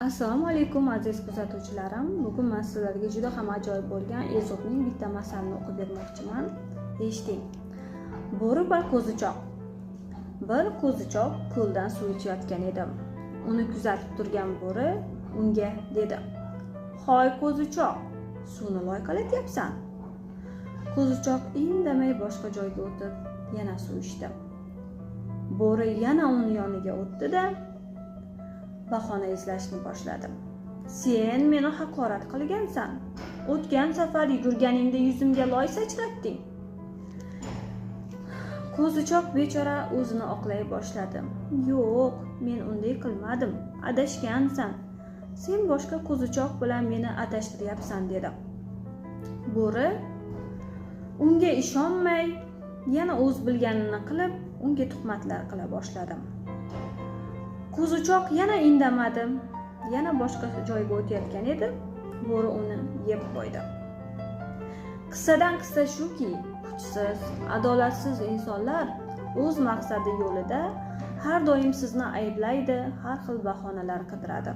Assalomu alaykum aziz kuzatuvchilarim. Bugun men sizlarga juda ham ajoyib bo'lgan Ezopning bitta masalini o'qib bermoqchiman. Eshiting. Bo'ri va qo'zichoq. Bir qo'zichoq ko'ldan suv ichayotgan edi. Uni kuzatib turgan bo'ri unga dedi: "Hoy qo'zichoq, suvni loyqalatyapsan?" Qo'zichoq indamay boshqa joyga o'tib, yana suv ichdi. Bo'ri yana uning yoniga o'tdi-da, bahona izlashni boshladim. "Sen meni haqorat qilgansan. O'tgan safar yugurganingda yuzimga loy sachratding." Qo'zichoq bechora o'zini oqlay boshladi. "Yo'q, men unday qilmadim. Adashgansan. Sen boshqa qo'zichoq bilan meni adashtiryapsan" dedi. Bo'ri unga ishonmay, yana o'z bilganini qilib, unga tuhmatlar qila boshladi. Qo'zichoq yana indamadi. Yana boshqa joyga o'tayotgan edi. Bo'ri uni yeb qo'ydi. Qissadan qissa shuki, kuchsiz, adolatsiz insonlar o'z maqsadi yo'lida har doim sizni ayblaydi, har xil bahonalar qidiradi.